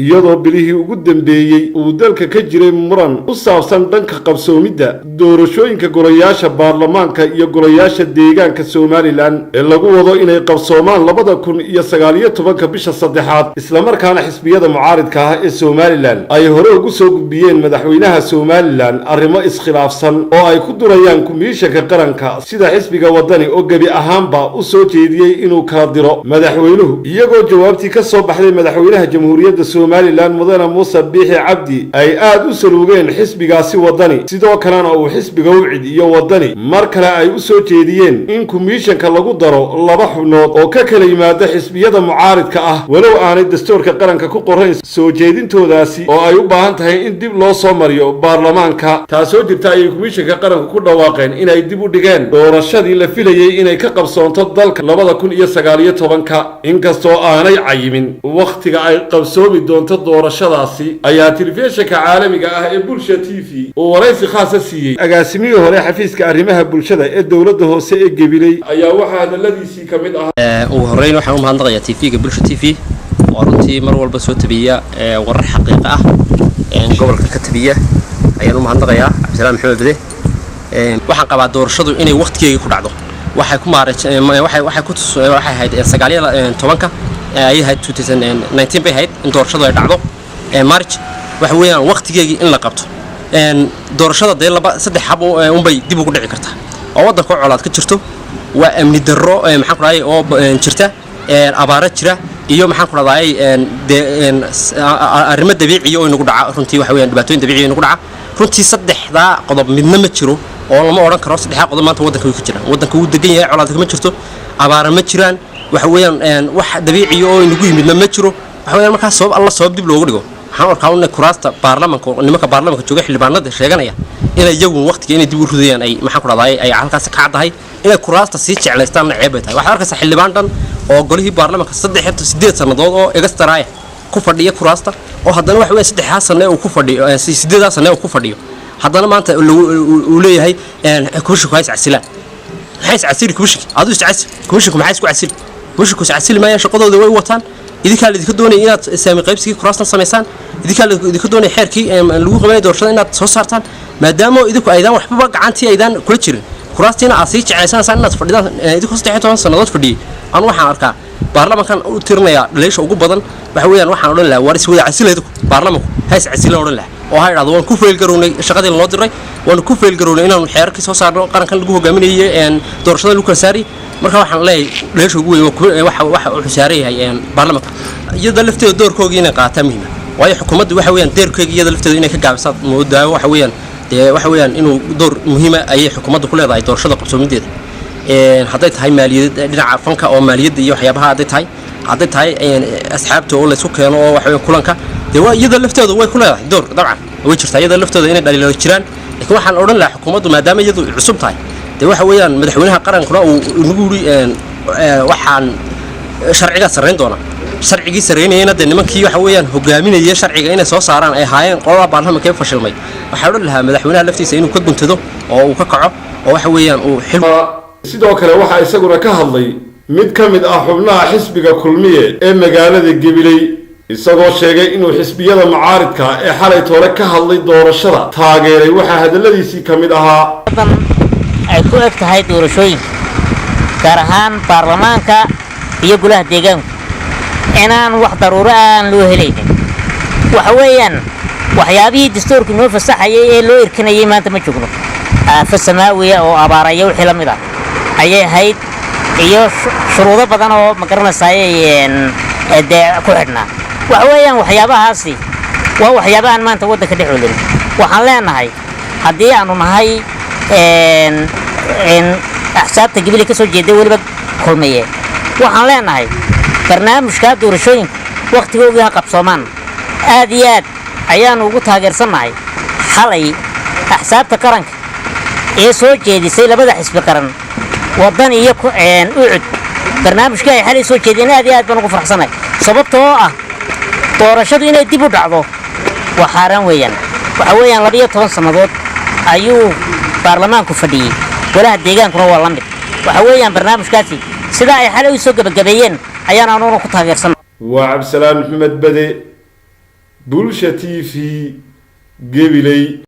iyadoo bilihii ugu dambeeyey uu dalka ka jiray muran u saabsan dhanka qabsoomidda doorashooyinka golayaasha baarlamaanka iyo golayaasha deegaanka Somaliland ee lagu wado inay qabsoomaan 2019 bisha saddexaad isla markaana xisbiyada mucaaridka ah ee Somaliland ay hore ugu soo gudbiyeen madaxweynaha Somaliland arrimo iskhilaafsan oo ay ku durayaan komishanka qaranka sida xisbiga wadani oo gabi ahaanba u soo jeediyay inuu kala diro madaxweynuhu iyagoo jawaabtii ka soo baxday madaxweynaha jamhuuriyadda Somaliland mudane Muuse Biixi Cabdi ay aad u saluugeen xisbigaasi wadani sidoo kalena uu xisbiga u cid iyo wadani mar kale ay u soo jeediyeen in komishanka lagu daro laba xubnood oo ka kala yimaada xisbiyada mucaaridka ah walow aanay dastuurka qaranka ku qorayn soo jeedintoodaasi oo ay u baahan tahay in dib loo soo mariyo baarlamaanka taasoo jirta ay komishanka qaranka ku dhawaaqeen inay dib u dhigeen doorashadii la filayay inay ka qabsoonto dalka 2019 inkastoo aanay cayimin waqtiga ay qabsoomi doonto doorashadaasi ayaa telefishinka caalamiga ah ee Bulsha TV oo waraysi khaas ah siiyay agaasimihii hore xafiiska arrimaha bulshada ee dawladda hoose ee Gabiley ayaa waxa hadaladiisii kamid ah ugu horeyn waxaan u mahadnaqayaa TV-ga Bulsha TV oo runtii mar walba soo tabiya warar xaqiiqo ah gobolka ka tabiya ayaan u mahadnaqayaa Cabdisalaam Maxamed Bade waxaan qabaa doorashadu inay waqtigeeda ku dhacdo waxay ku waxay ahayd 19 ay ahayd 2019 bay ahayd in doorashadu ay dhacdo March waxa weeyaan waqtigeedii in la qabto doorashada saddex hab oo bay dib ugu dhici kartaa oo wadanka colaad ka jirto waa amni darro maxaan ku raayay oo jirta abaara jira iyo maxaan ku raayay arrimo dabiici oo inagu dhaca runtii waxa weeyaan dhibaatooyin dabiici inagu dhaca runtii saddexda qodob midna ma jiro oo lama oran karo saddexda qodob maanta wadanka uu ka jira wadanka uu degan yahay colaad kama jirto abaara ma jiraan waxa weeyaan wax dabiici oo inagu yimidna ma jiro waxa weeyaan marka sabab dib loogu dhigo waxaan arkaa in kuraasta baarlamaanka nimanka baarlamaanka jooga xildhibaanada sheeganaya inay iyagu waqtiga inay dib u ridayaan ay maxaan ku raadayay ay halkaas ka cadahay inay kuraasta sii jeclaystaan ceeb ay tahay waxa arkaysa xildhibaan dhan oo golihii baarlamaanka 8 sanadood oo extra ku fadhiya kuraasta oo haddana wax weey 3 sano oo ku fadhiyo 8 sano oo ku fadhiyo haddana maanta uu leeyahay kushku hays casila hays casili kushku adu iscas kushku maxay isku casili kushku casili ma shaqadooda way wataan idinka idinka doonay inaad saami qaybsigii kuraastan sameeysan idinka doonay xeerkii lagu qabanay doorashada inaad soo saartaan maadaama idinku aydan waxba gacantii aydan kula jirin kuraastina aad sii jeclaysanaysan inaad fadhidaan idinku 13 sanadood fadhiyay aan waxaan arkaa baarlamaankan u tirnaya dhaleesha ugu badan waxa weeyaan waxaan oran lahaa waris wada casilaydu baarlamaanku hays casilan oran lahaa oo hay dhado waan ku feel garownay shaqadii loo diray waan ku feel garownay inaan xeerkii soo saarno qarankan lagu hogaaminayay doorashada lagu kala saari marka waxaan leeyahay dhaleesha ugu weyn waxa uu xusaareeyay baarlamaanka iyada lafteeda doorkooda inay qaataan muhiim waayo xukuumaddu waxa weeyaan doorkooda iyada lafteeda inay ka gaabisad moodaa waxa weeyaan inuu door muhiim ah ay xukuumaddu ku leedahay doorashada qabsoomideeda hadday tahay maaliyad dhinaca fanka oo maaliyadda iyo waxyaabaha hadday tahay asxaabta oo la isku keeno oo waxa weeyaan kulanka iyada lafteedu way ku leedahay door dabcan way jirtaa iyada lafteeda inay dhaliilo jiraan laakiin waxaan oran lahaa xukuumaddu maadaama iyadu cusub tahay waxa weeyaan madaxweynaha qarankuna uu nagu yiri waxaan sharciga sareyn doona sharcigii sareynayna nimankii waxa weeyaan hogaaminaya sharciga inay soo saaraan ay haayeen qolada baarlamaanka ka fashilmay waxa oran lahaa madaxweynaha laftiisa inuu ka guntado oo uu ka kaco oo waxa weeyaan uu sidoo kale waxa isaguna ka hadlay mid ka mid ah xubnaha xisbiga kulmiye ee magaalada Gabiley isagoo sheegay inuu xisbiyada mucaaridka ee xalay toole ka hadlay doorashada taageeray waxa hadaladiisii kamid ahaa ay ku egtahay doorashooyin gaar ahaan baarlamaanka iyo golaha deegaanka inaan wax daruuro aan loo helaynin waxa weeyaan waxyaabihii dastuurka noo fasaxayay ee loo irkanayay maanta ma joogno fasamaawiya oo abaaraya wixii la mid ah ayay ahayd iyo shuruudo badan oo magaranaysaay ku xidhnaa waxa weeyaan waxyaabahaasi waa waxyaabahan maanta waddanka dhexoolin waxaan leenahay haddii aanu nahay axsaabta Gabiley ka soo jeeday waliba kulmiye waxaan leenahay barnaamijka doorashooyinka waqtigooda ha qabsoomaan aad iyo aad ayaan ugu taageersanahay xalay axsaabta qaranka ee soo jeedisay labada xisbi qaran wadan iyo ucud barnaamijka ay xalay soo jeedeen aad iyo aad baan ugu faraxsanahay sababtoo ah doorashadu inay dib u dhacdo waa xaraan weeyaan waxa weeyaan 12 sanadood ayuu baarlamaanku fadhiyay golaha deegaankuna waa la mid waxa weeyaan barnaamijkaasi sida ay xalay u soo gabagabeeyeen ayaan aanu ku taageersan waa Cabdisalaam Maxamed Bade Bulsha TV Gabiley.